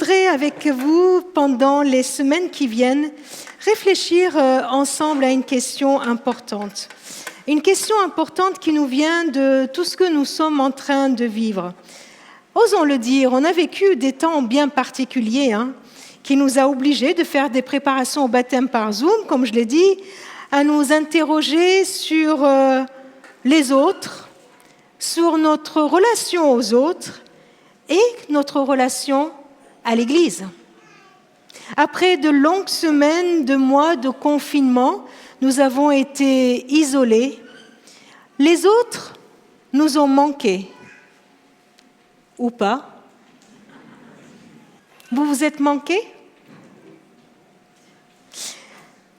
voudrais avec vous, pendant les semaines qui viennent, réfléchir ensemble à une question importante. Une question importante qui nous vient de tout ce que nous sommes en train de vivre. Osons le dire, on a vécu des temps bien particuliers, qui nous a obligés de faire des préparations au baptême par Zoom, comme je l'ai dit, à nous interroger sur les autres, sur notre relation aux autres et notre relation à l'Église. Après de longues semaines, de mois de confinement, nous avons été isolés. Les autres nous ont manqué. Ou pas? Vous vous êtes manqués?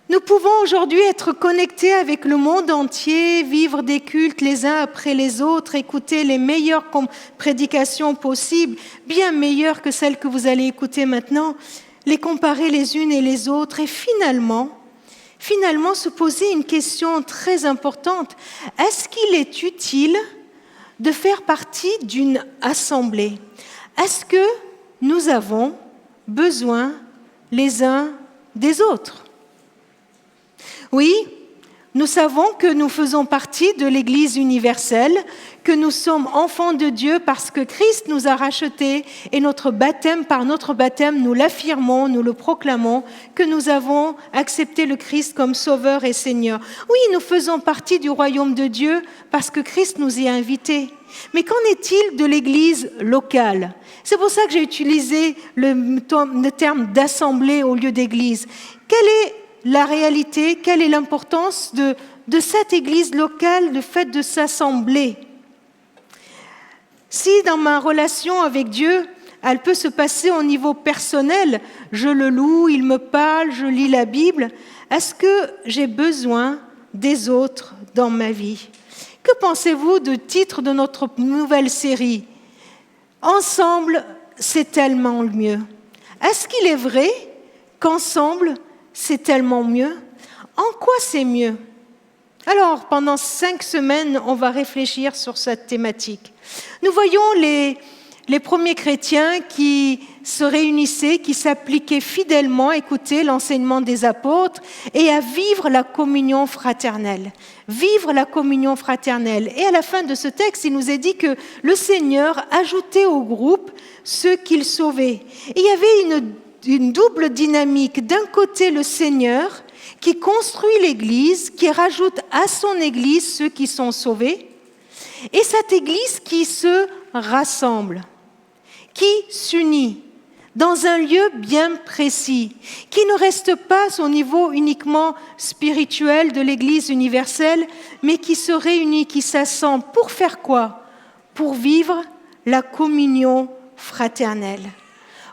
Nous pouvons aujourd'hui être connectés avec le monde entier, vivre des cultes les uns après les autres, écouter les meilleures prédications possibles, bien meilleures que celles que vous allez écouter maintenant, les comparer les unes et les autres et finalement se poser une question très importante. Est-ce qu'il est utile de faire partie d'une assemblée? Est-ce que nous avons besoin les uns des autres? Oui, nous savons que nous faisons partie de l'Église universelle, que nous sommes enfants de Dieu parce que Christ nous a rachetés et par notre baptême, nous l'affirmons, nous le proclamons, que nous avons accepté le Christ comme Sauveur et Seigneur. Oui, nous faisons partie du royaume de Dieu parce que Christ nous y a invités. Mais qu'en est-il de l'Église locale? C'est pour ça que j'ai utilisé le terme d'assemblée au lieu d'église. Quelle est la réalité, quelle est l'importance de cette église locale, le fait de s'assembler? Si dans ma relation avec Dieu, elle peut se passer au niveau personnel, je le loue, il me parle, je lis la Bible, est-ce que j'ai besoin des autres dans ma vie? Que pensez-vous du titre de notre nouvelle série? Ensemble, c'est tellement mieux. Est-ce qu'il est vrai qu'ensemble, c'est tellement mieux? En quoi c'est mieux? Alors, pendant 5 semaines, on va réfléchir sur cette thématique. Nous voyons les premiers chrétiens qui se réunissaient, qui s'appliquaient fidèlement à écouter l'enseignement des apôtres et à vivre la communion fraternelle. Vivre la communion fraternelle. Et à la fin de ce texte, il nous est dit que le Seigneur ajoutait au groupe ceux qu'il sauvait. Et il y avait une double dynamique. D'un côté, le Seigneur qui construit l'Église, qui rajoute à son Église ceux qui sont sauvés, et cette Église qui se rassemble, qui s'unit dans un lieu bien précis, qui ne reste pas au niveau uniquement spirituel de l'Église universelle, mais qui se réunit, qui s'assemble. Pour faire quoi? Pour vivre la communion fraternelle.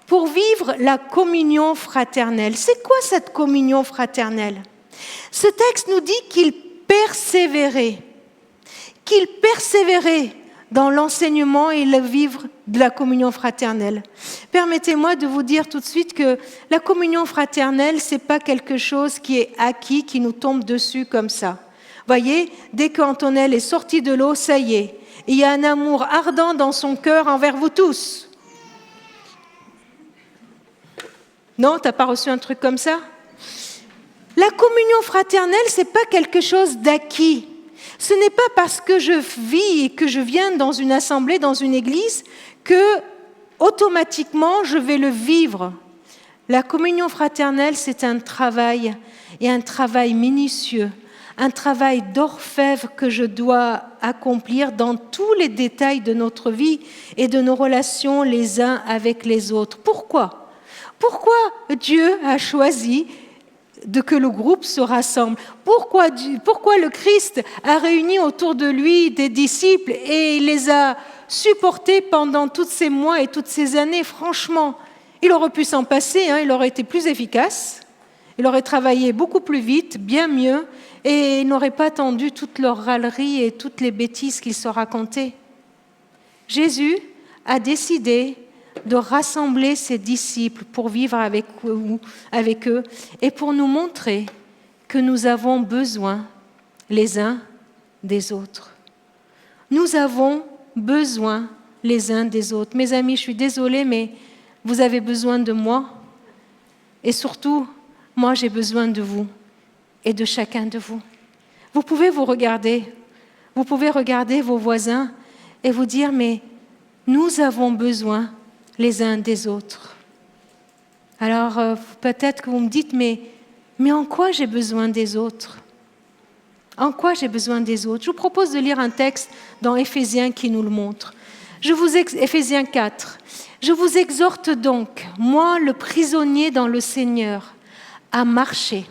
Pour vivre la communion fraternelle. C'est quoi cette communion fraternelle? Ce texte nous dit qu'il persévérait dans l'enseignement et le vivre de la communion fraternelle. Permettez-moi de vous dire tout de suite que la communion fraternelle, ce n'est pas quelque chose qui est acquis, qui nous tombe dessus comme ça. Voyez, dès qu'Antonelle est sortie de l'eau, ça y est, il y a un amour ardent dans son cœur envers vous tous. Non, tu n'as pas reçu un truc comme ça? La communion fraternelle, ce n'est pas quelque chose d'acquis. Ce n'est pas parce que je vis et que je viens dans une assemblée, dans une église, que automatiquement je vais le vivre. La communion fraternelle, c'est un travail, et un travail minutieux, un travail d'orfèvre que je dois accomplir dans tous les détails de notre vie et de nos relations les uns avec les autres. Pourquoi? Pourquoi Dieu a choisi que le groupe se rassemble? Pourquoi le Christ a réuni autour de lui des disciples et il les a supportés pendant tous ces mois et toutes ces années? Franchement, il aurait pu s'en passer, il aurait été plus efficace, il aurait travaillé beaucoup plus vite, bien mieux, et il n'aurait pas attendu toutes leurs râleries et toutes les bêtises qu'ils se racontaient. Jésus a décidé de rassembler ses disciples pour vivre avec eux et pour nous montrer que nous avons besoin les uns des autres. Nous avons besoin les uns des autres. Mes amis, je suis désolée, mais vous avez besoin de moi. Et surtout, moi, j'ai besoin de vous et de chacun de vous. Vous pouvez vous regarder vos voisins et vous dire, mais nous avons besoin les uns des autres. Alors, peut-être que vous me dites, mais en quoi j'ai besoin des autres ? En quoi j'ai besoin des autres ? Je vous propose de lire un texte dans Éphésiens qui nous le montre. Éphésiens 4. Je vous exhorte donc, moi le prisonnier dans le Seigneur, à marcher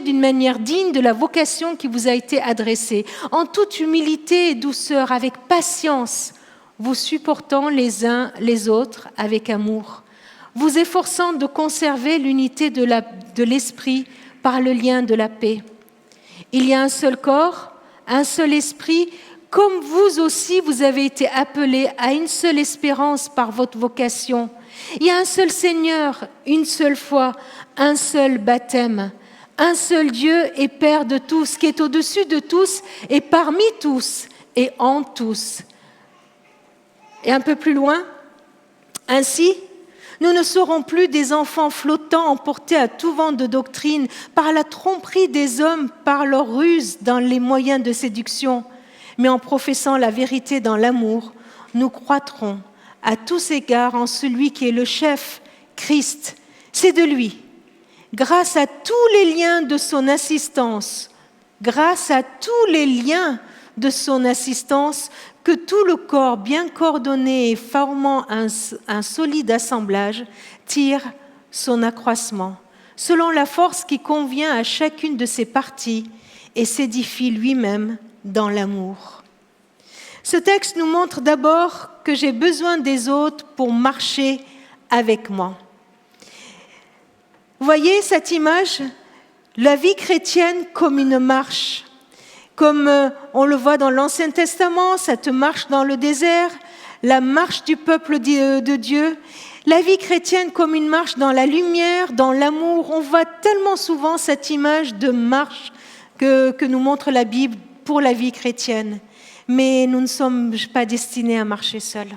d'une manière digne de la vocation qui vous a été adressée, en toute humilité et douceur, avec patience, vous supportant les uns les autres avec amour, vous efforçant de conserver l'unité de l'esprit par le lien de la paix. Il y a un seul corps, un seul esprit, comme vous aussi vous avez été appelés à une seule espérance par votre vocation. Il y a un seul Seigneur, une seule foi, un seul baptême, un seul Dieu et Père de tous, qui est au-dessus de tous et parmi tous et en tous. Et un peu plus loin, ainsi, nous ne serons plus des enfants flottants emportés à tout vent de doctrine par la tromperie des hommes, par leur ruse dans les moyens de séduction, mais en professant la vérité dans l'amour, nous croîtrons à tous égards en celui qui est le chef, Christ. C'est de lui, grâce à tous les liens de son assistance, que tout le corps bien coordonné et formant un solide assemblage tire son accroissement, selon la force qui convient à chacune de ses parties et s'édifie lui-même dans l'amour. Ce texte nous montre d'abord que j'ai besoin des autres pour marcher avec moi. Vous voyez cette image ? La vie chrétienne comme une marche. Comme on le voit dans l'Ancien Testament, cette marche dans le désert, la marche du peuple de Dieu. La vie chrétienne comme une marche dans la lumière, dans l'amour. On voit tellement souvent cette image de marche que nous montre la Bible pour la vie chrétienne. Mais nous ne sommes pas destinés à marcher seuls.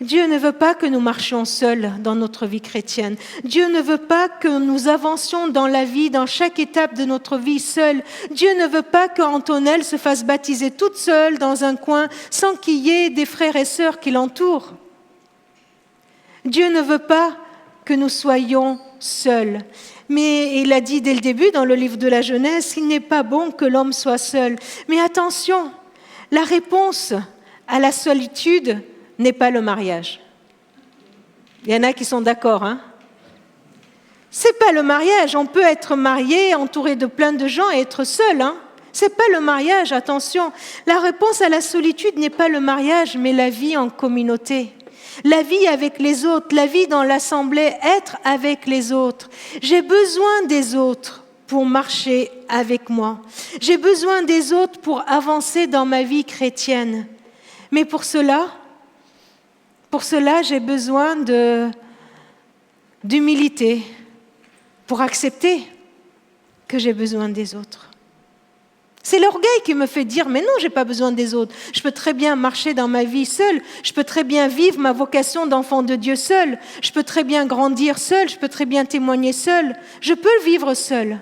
Dieu ne veut pas que nous marchions seuls dans notre vie chrétienne. Dieu ne veut pas que nous avancions dans la vie, dans chaque étape de notre vie seuls. Dieu ne veut pas qu'Antonelle se fasse baptiser toute seule dans un coin sans qu'il y ait des frères et sœurs qui l'entourent. Dieu ne veut pas que nous soyons seuls. Mais il a dit dès le début dans le livre de la Genèse, il n'est pas bon que l'homme soit seul. Mais attention, la réponse à la solitude n'est pas le mariage. Il y en a qui sont d'accord, hein ? C'est pas le mariage. On peut être marié, entouré de plein de gens et être seul, hein ? C'est pas le mariage, attention. La réponse à la solitude n'est pas le mariage, mais la vie en communauté. La vie avec les autres, la vie dans l'assemblée, être avec les autres. J'ai besoin des autres pour marcher avec moi. J'ai besoin des autres pour avancer dans ma vie chrétienne. Mais pour cela, j'ai besoin d'humilité pour accepter que j'ai besoin des autres. C'est l'orgueil qui me fait dire « mais non, je n'ai pas besoin des autres. Je peux très bien marcher dans ma vie seule. Je peux très bien vivre ma vocation d'enfant de Dieu seul. Je peux très bien grandir seul. Je peux très bien témoigner seul. Je peux le vivre seul. »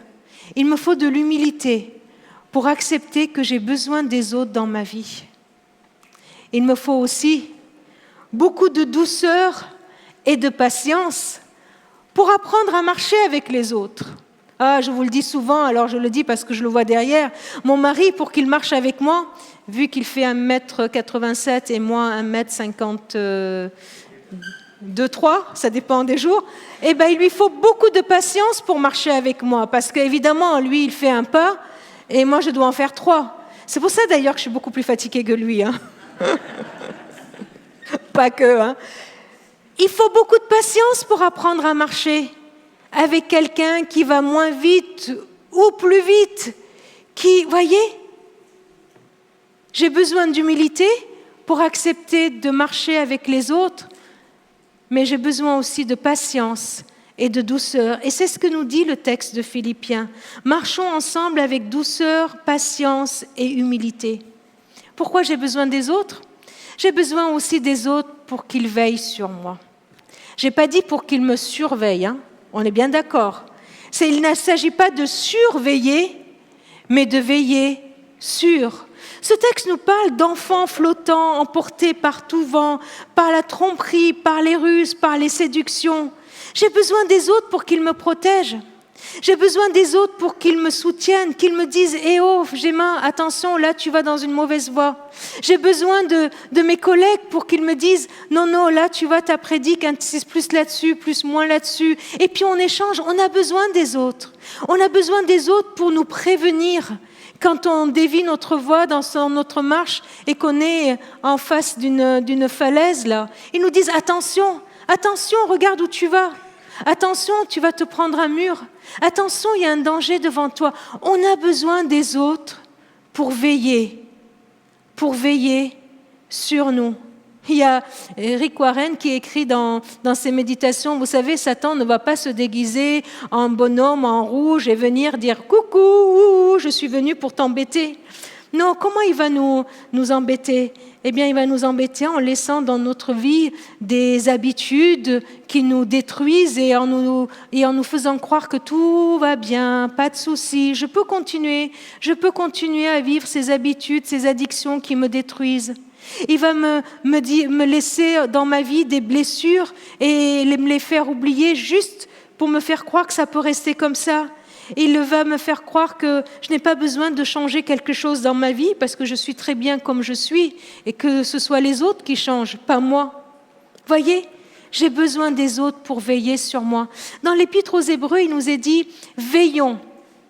Il me faut de l'humilité pour accepter que j'ai besoin des autres dans ma vie. Il me faut aussi beaucoup de douceur et de patience pour apprendre à marcher avec les autres. Ah, je vous le dis souvent, alors je le dis parce que je le vois derrière. Mon mari, pour qu'il marche avec moi, vu qu'il fait 1m87 et moi 1m52, 3, ça dépend des jours, eh ben, il lui faut beaucoup de patience pour marcher avec moi. Parce qu'évidemment, lui, il fait un pas et moi, je dois en faire 3. C'est pour ça d'ailleurs que je suis beaucoup plus fatiguée que lui. Hein. Pas que. Hein. Il faut beaucoup de patience pour apprendre à marcher avec quelqu'un qui va moins vite ou plus vite. Voyez, j'ai besoin d'humilité pour accepter de marcher avec les autres, mais j'ai besoin aussi de patience et de douceur. Et c'est ce que nous dit le texte de Philippiens. Marchons ensemble avec douceur, patience et humilité. Pourquoi j'ai besoin des autres ? J'ai besoin aussi des autres pour qu'il veille sur moi. Je n'ai pas dit pour qu'il me surveille, hein. On est bien d'accord. Il ne s'agit pas de surveiller, mais de veiller sur. Ce texte nous parle d'enfants flottants, emportés par tout vent, par la tromperie, par les ruses, par les séductions. J'ai besoin des autres pour qu'ils me protègent. J'ai besoin des autres pour qu'ils me soutiennent, qu'ils me disent « Eh oh, Gemma, attention, là tu vas dans une mauvaise voie. » J'ai besoin de mes collègues pour qu'ils me disent « Non, non, là tu vas, ta prédique, insiste plus là-dessus, plus moins là-dessus. » Et puis on échange, on a besoin des autres. On a besoin des autres pour nous prévenir quand on dévie notre voie dans notre marche et qu'on est en face d'une falaise là. Ils nous disent « Attention, attention, regarde où tu vas. Attention, tu vas te prendre un mur. Attention, il y a un danger devant toi. » On a besoin des autres pour veiller sur nous. Il y a Rick Warren qui écrit dans ses méditations, vous savez, Satan ne va pas se déguiser en bonhomme, en rouge et venir dire « Coucou, je suis venu pour t'embêter ». Non, comment il va nous embêter ? Eh bien, il va nous embêter en laissant dans notre vie des habitudes qui nous détruisent et en nous faisant croire que tout va bien, pas de souci. Je peux continuer à vivre ces habitudes, ces addictions qui me détruisent. Il va me laisser dans ma vie des blessures et me les faire oublier juste pour me faire croire que ça peut rester comme ça. Il va me faire croire que je n'ai pas besoin de changer quelque chose dans ma vie parce que je suis très bien comme je suis et que ce soit les autres qui changent, pas moi. Voyez, j'ai besoin des autres pour veiller sur moi. Dans l'Épître aux Hébreux, il nous est dit « Veillons ».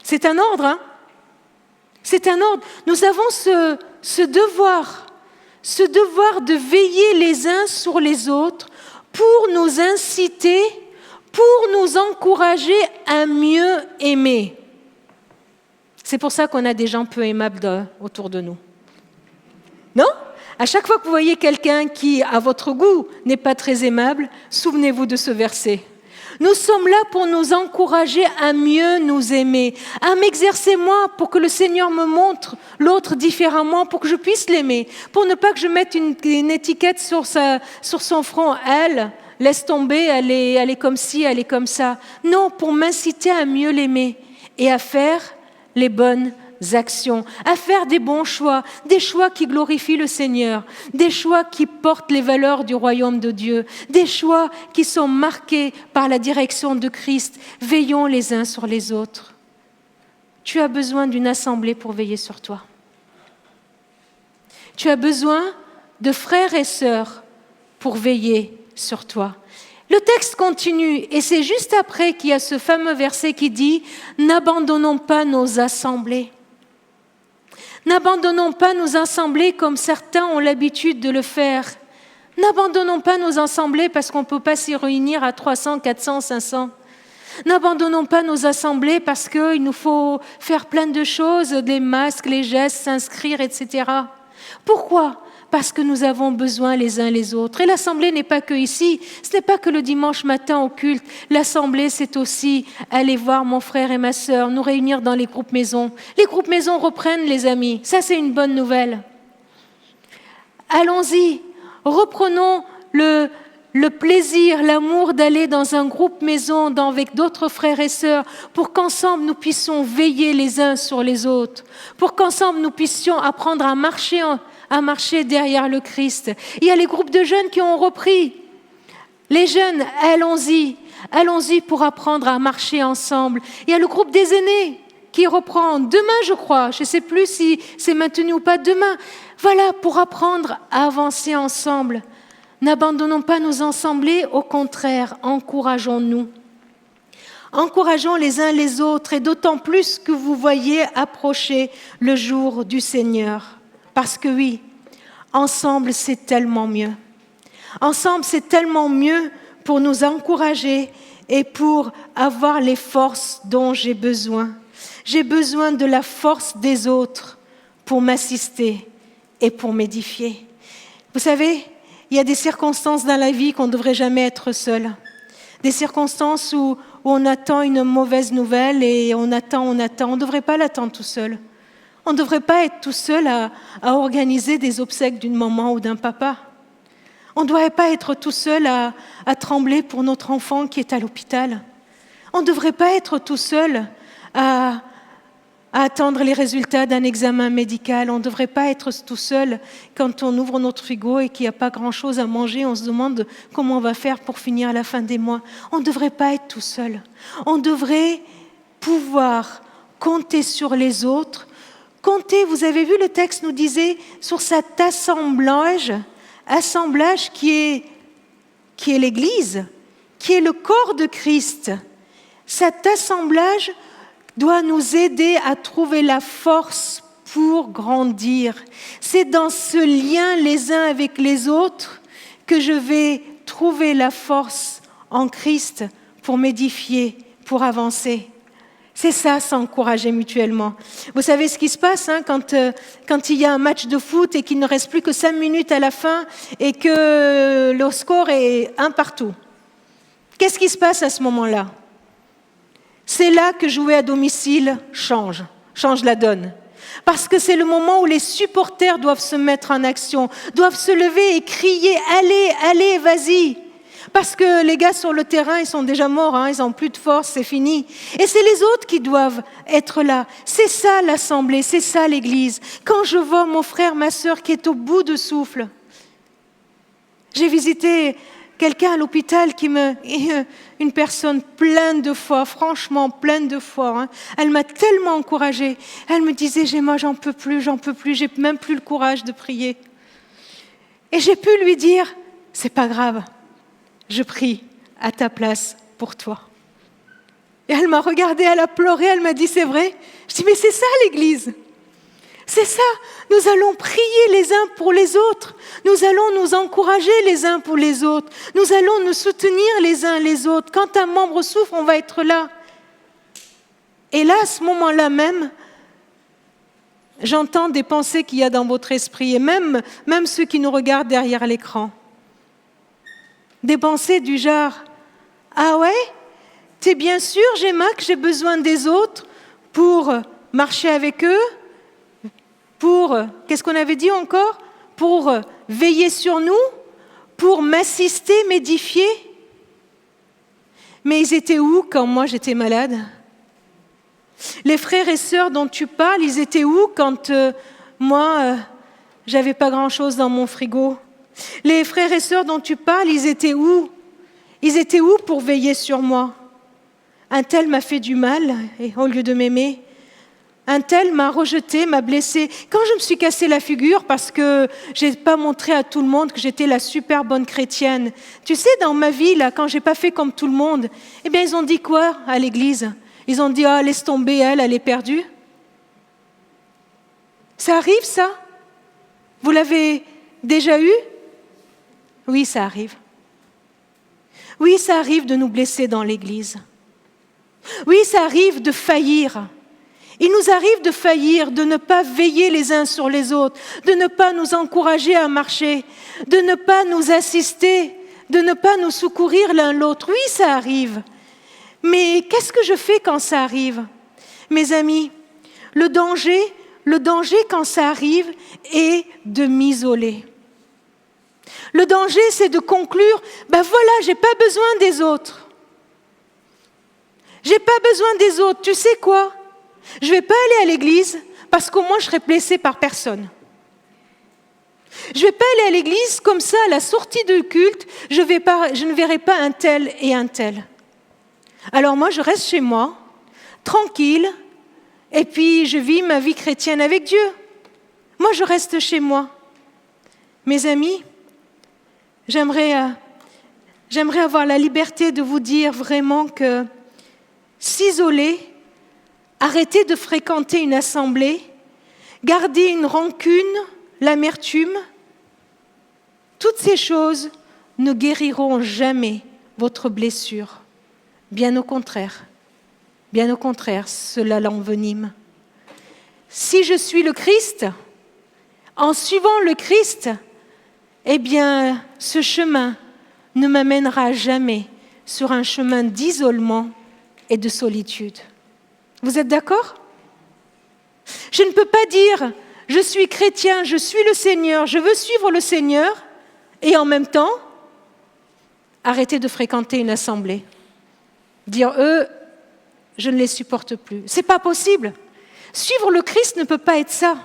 C'est un ordre, hein ? C'est un ordre. Nous avons ce devoir de veiller les uns sur les autres pour nous inciter, pour nous encourager à mieux aimer. C'est pour ça qu'on a des gens peu aimables autour de nous. Non ? À chaque fois que vous voyez quelqu'un qui, à votre goût, n'est pas très aimable, souvenez-vous de ce verset. Nous sommes là pour nous encourager à mieux nous aimer, à m'exercer moi pour que le Seigneur me montre l'autre différemment, pour que je puisse l'aimer, pour ne pas que je mette une étiquette sur son front. Elle, laisse tomber, elle est comme ci, elle est comme ça. Non, pour m'inciter à mieux l'aimer et à faire les bonnes actions, à faire des bons choix, des choix qui glorifient le Seigneur, des choix qui portent les valeurs du royaume de Dieu, des choix qui sont marqués par la direction de Christ. Veillons les uns sur les autres. Tu as besoin d'une assemblée pour veiller sur toi. Tu as besoin de frères et sœurs pour veiller sur toi. Le texte continue et c'est juste après qu'il y a ce fameux verset qui dit « N'abandonnons pas nos assemblées ». N'abandonnons pas nos assemblées comme certains ont l'habitude de le faire. N'abandonnons pas nos assemblées parce qu'on ne peut pas s'y réunir à 300, 400, 500. N'abandonnons pas nos assemblées parce qu'il nous faut faire plein de choses, les masques, les gestes, s'inscrire, etc. Pourquoi ? Parce que nous avons besoin les uns les autres. Et l'assemblée n'est pas que ici, ce n'est pas que le dimanche matin au culte. L'assemblée, c'est aussi aller voir mon frère et ma sœur, nous réunir dans les groupes maisons. Les groupes maisons reprennent, les amis. Ça, c'est une bonne nouvelle. Allons-y, reprenons le plaisir, l'amour d'aller dans un groupe maison avec d'autres frères et sœurs pour qu'ensemble nous puissions veiller les uns sur les autres, pour qu'ensemble nous puissions apprendre à marcher derrière le Christ. Il y a les groupes de jeunes qui ont repris. Les jeunes, allons-y pour apprendre à marcher ensemble. Il y a le groupe des aînés qui reprend demain, je crois. Je ne sais plus si c'est maintenu ou pas demain. Voilà, pour apprendre à avancer ensemble. N'abandonnons pas nos assemblées, au contraire, encourageons-nous. Encourageons les uns les autres et d'autant plus que vous voyez approcher le jour du Seigneur. Parce que oui, ensemble, c'est tellement mieux. Ensemble, c'est tellement mieux pour nous encourager et pour avoir les forces dont j'ai besoin. J'ai besoin de la force des autres pour m'assister et pour m'édifier. Vous savez, il y a des circonstances dans la vie qu'on ne devrait jamais être seul. Des circonstances où on attend une mauvaise nouvelle et on attend. On ne devrait pas l'attendre tout seul. On ne devrait pas être tout seul à organiser des obsèques d'une maman ou d'un papa. On ne doit pas être tout seul à trembler pour notre enfant qui est à l'hôpital. On ne devrait pas être tout seul à attendre les résultats d'un examen médical. On ne devrait pas être tout seul quand on ouvre notre frigo et qu'il n'y a pas grand-chose à manger. On se demande comment on va faire pour finir à la fin des mois. On ne devrait pas être tout seul. On devrait pouvoir compter sur les autres. Compter, vous avez vu, le texte nous disait, sur cet assemblage qui est l'Église, qui est le corps de Christ. Cet assemblage doit nous aider à trouver la force pour grandir. C'est dans ce lien les uns avec les autres que je vais trouver la force en Christ pour m'édifier, pour avancer. C'est ça, s'encourager mutuellement. Vous savez ce qui se passe quand il y a un match de foot et qu'il ne reste plus que 5 minutes à la fin et que le score est 1-1. Qu'est-ce qui se passe à ce moment-là? C'est là que jouer à domicile change la donne. Parce que c'est le moment où les supporters doivent se mettre en action, doivent se lever et crier « Allez, allez, vas-y !» Parce que les gars sur le terrain, ils sont déjà morts, ils n'ont plus de force, c'est fini. Et c'est les autres qui doivent être là. C'est ça l'assemblée, c'est ça l'Église. Quand je vois mon frère, ma sœur qui est au bout de souffle, j'ai visité quelqu'un à l'hôpital une personne pleine de foi, franchement pleine de foi. Elle m'a tellement encouragée. Elle me disait, moi j'en peux plus, j'ai même plus le courage de prier. Et j'ai pu lui dire, c'est pas grave, je prie à ta place pour toi. Et elle m'a regardée, elle a pleuré, elle m'a dit, c'est vrai? Je dis, mais c'est ça l'Église. C'est ça, nous allons prier les uns pour les autres, nous allons nous encourager les uns pour les autres, nous allons nous soutenir les uns les autres. Quand un membre souffre, on va être là. Et là, à ce moment-là même, j'entends des pensées qu'il y a dans votre esprit, et même ceux qui nous regardent derrière l'écran. Des pensées du genre, ah ouais, t'es bien sûr, Gemma, que j'ai besoin des autres pour marcher avec eux? Pour, qu'est-ce qu'on avait dit encore? Pour veiller sur nous, pour m'assister, m'édifier. Mais ils étaient où quand moi j'étais malade? Les frères et sœurs dont tu parles, ils étaient où quand moi j'avais pas grand-chose dans mon frigo? Les frères et sœurs dont tu parles, ils étaient où? Ils étaient où pour veiller sur moi? Un tel m'a fait du mal, et au lieu de m'aimer. Un tel m'a rejeté, m'a blessé. Quand je me suis cassé la figure parce que je n'ai pas montré à tout le monde que j'étais la super bonne chrétienne. Tu sais, dans ma vie, là, quand je n'ai pas fait comme tout le monde, eh bien, ils ont dit quoi à l'église? Ils ont dit, ah, laisse tomber, elle est perdue. Ça arrive, ça? Vous l'avez déjà eu? Oui, ça arrive. Oui, ça arrive de nous blesser dans l'église. Oui, ça arrive de faillir. Il nous arrive de faillir, de ne pas veiller les uns sur les autres, de ne pas nous encourager à marcher, de ne pas nous assister, de ne pas nous secourir l'un l'autre. Oui, ça arrive. Mais qu'est-ce que je fais quand ça arrive? Mes amis, le danger quand ça arrive est de m'isoler. Le danger, c'est de conclure, voilà, j'ai pas besoin des autres. J'ai pas besoin des autres. Tu sais quoi? Je ne vais pas aller à l'église parce qu'au moins je serai blessée par personne. Je ne vais pas aller à l'église comme ça, à la sortie du culte, je ne verrai pas un tel et un tel. Alors moi, je reste chez moi, tranquille, et puis je vis ma vie chrétienne avec Dieu. Moi, je reste chez moi. Mes amis, j'aimerais avoir la liberté de vous dire vraiment que s'isoler, arrêter de fréquenter une assemblée, garder une rancune, l'amertume, toutes ces choses ne guériront jamais votre blessure. Bien au contraire, cela l'envenime. Si je suis le Christ, en suivant le Christ, eh bien, ce chemin ne m'amènera jamais sur un chemin d'isolement et de solitude. Vous êtes d'accord? Je ne peux pas dire, je suis chrétien, je suis le Seigneur, je veux suivre le Seigneur, et en même temps, arrêter de fréquenter une assemblée. Dire, eux, je ne les supporte plus. Ce n'est pas possible. Suivre le Christ ne peut pas être ça.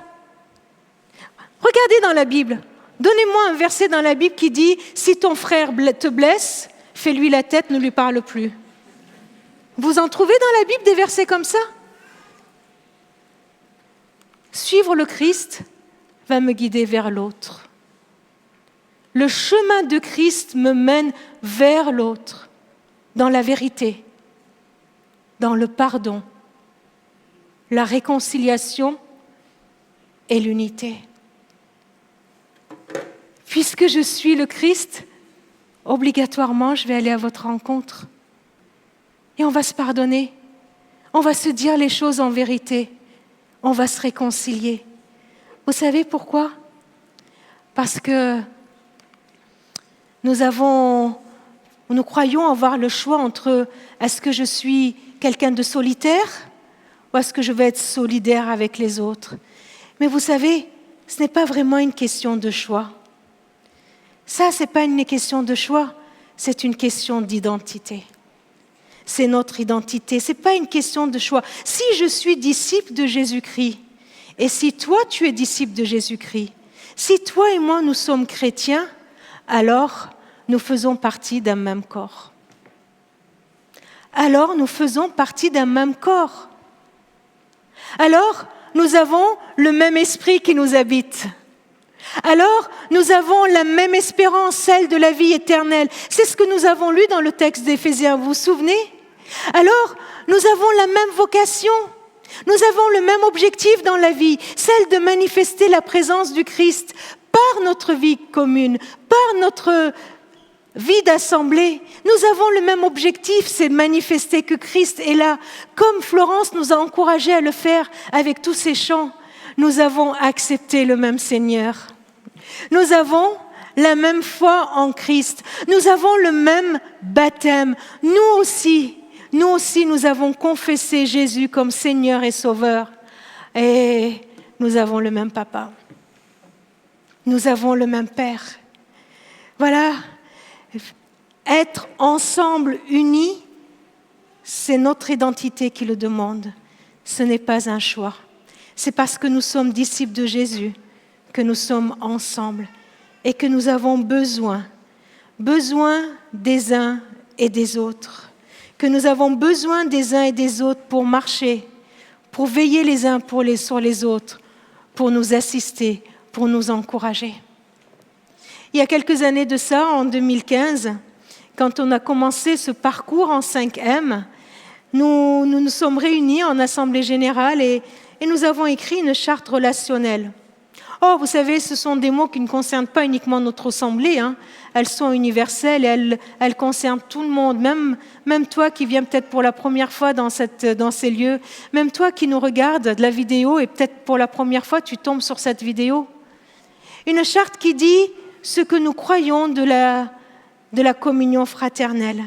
Regardez dans la Bible. Donnez-moi un verset dans la Bible qui dit « Si ton frère te blesse, fais-lui la tête, ne lui parle plus. » Vous en trouvez dans la Bible des versets comme ça? Suivre le Christ va me guider vers l'autre. Le chemin de Christ me mène vers l'autre, dans la vérité, dans le pardon, la réconciliation et l'unité. Puisque je suis le Christ, obligatoirement, je vais aller à votre rencontre. Et on va se pardonner. On va se dire les choses en vérité. On va se réconcilier. Vous savez pourquoi? Parce que nous croyons avoir le choix entre est-ce que je suis quelqu'un de solitaire ou est-ce que je vais être solidaire avec les autres? Mais vous savez, ce n'est pas vraiment une question de choix. Ça, ce n'est pas une question de choix, c'est une question d'identité. C'est notre identité, ce n'est pas une question de choix. Si je suis disciple de Jésus-Christ, et si toi tu es disciple de Jésus-Christ, si toi et moi nous sommes chrétiens, alors nous faisons partie d'un même corps. Alors nous faisons partie d'un même corps. Alors nous avons le même esprit qui nous habite. Alors, nous avons la même espérance, celle de la vie éternelle. C'est ce que nous avons lu dans le texte d'Éphésiens, vous vous souvenez? Alors, nous avons la même vocation. Nous avons le même objectif dans la vie, celle de manifester la présence du Christ par notre vie commune, par notre vie d'assemblée. Nous avons le même objectif, c'est de manifester que Christ est là. Comme Florence nous a encouragés à le faire avec tous ces chants, nous avons accepté le même Seigneur. Nous avons la même foi en Christ. Nous avons le même baptême. Nous aussi, nous avons confessé Jésus comme Seigneur et Sauveur. Et nous avons le même papa. Nous avons le même Père. Voilà. Être ensemble, unis, c'est notre identité qui le demande. Ce n'est pas un choix. C'est parce que nous sommes disciples de Jésus que nous sommes ensemble et que nous avons besoin des uns et des autres, que nous avons besoin des uns et des autres pour marcher, pour veiller les uns sur les autres, pour nous assister, pour nous encourager. Il y a quelques années de ça, en 2015, quand on a commencé ce parcours en 5M, nous nous sommes réunis en assemblée générale et nous avons écrit une charte relationnelle. Oh, vous savez, ce sont des mots qui ne concernent pas uniquement notre assemblée, hein. Elles sont universelles et elles concernent tout le monde, même toi qui viens peut-être pour la première fois dans ces lieux, même toi qui nous regardes de la vidéo et peut-être pour la première fois tu tombes sur cette vidéo. Une charte qui dit ce que nous croyons de la communion fraternelle.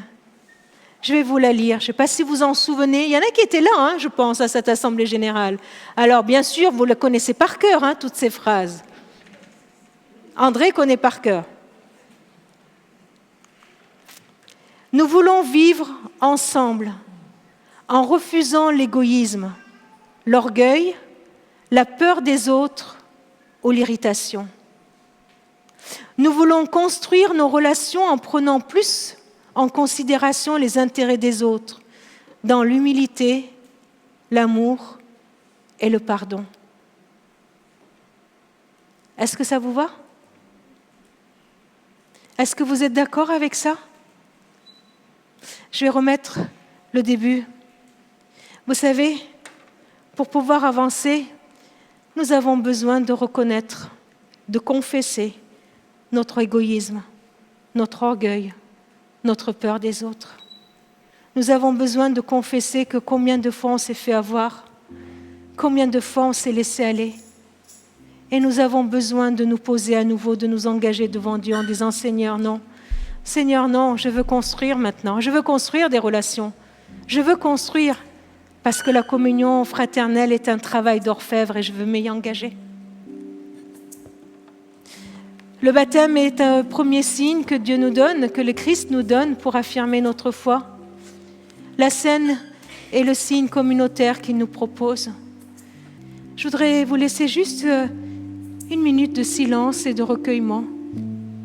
Je vais vous la lire, je ne sais pas si vous en souvenez. Il y en a qui étaient là, hein, je pense, à cette assemblée générale. Alors, bien sûr, vous le connaissez par cœur, hein, toutes ces phrases. André connaît par cœur. Nous voulons vivre ensemble en refusant l'égoïsme, l'orgueil, la peur des autres ou l'irritation. Nous voulons construire nos relations en prenant plus en considération les intérêts des autres, dans l'humilité, l'amour et le pardon. Est-ce que ça vous va? Est-ce que vous êtes d'accord avec ça? Je vais remettre le début. Vous savez, pour pouvoir avancer, nous avons besoin de reconnaître, de confesser notre égoïsme, notre orgueil, notre peur des autres. Nous avons besoin de confesser que combien de fois on s'est fait avoir, combien de fois on s'est laissé aller. Et nous avons besoin de nous poser à nouveau, de nous engager devant Dieu en disant « Seigneur, non. Seigneur, non, je veux construire maintenant. Je veux construire des relations. Je veux construire parce que la communion fraternelle est un travail d'orfèvre et je veux m'y engager. » Le baptême est un premier signe que Dieu nous donne, que le Christ nous donne pour affirmer notre foi. La scène est le signe communautaire qu'il nous propose. Je voudrais vous laisser juste une minute de silence et de recueillement,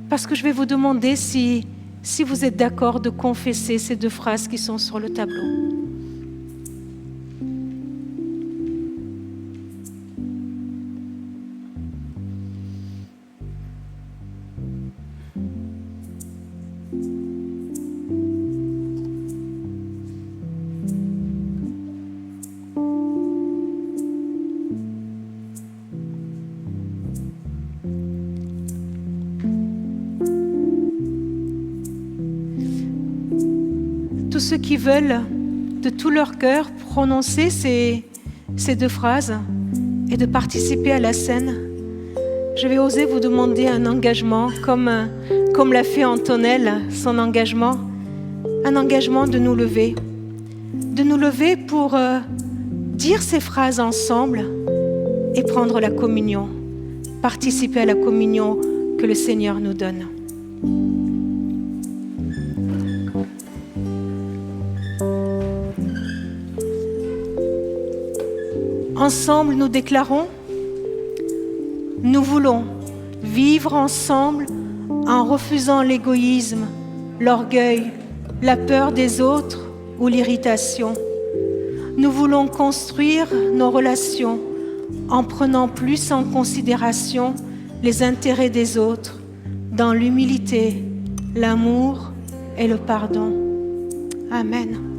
parce que je vais vous demander si vous êtes d'accord de confesser ces 2 phrases qui sont sur le tableau. Tous ceux qui veulent de tout leur cœur prononcer ces 2 phrases et de participer à la scène, je vais oser vous demander un engagement, comme l'a fait Antonelle, son engagement, un engagement de nous lever pour dire ces phrases ensemble et prendre la communion, participer à la communion que le Seigneur nous donne. Ensemble, nous déclarons, nous voulons vivre ensemble en refusant l'égoïsme, l'orgueil, la peur des autres ou l'irritation. Nous voulons construire nos relations en prenant plus en considération les intérêts des autres, dans l'humilité, l'amour et le pardon. Amen.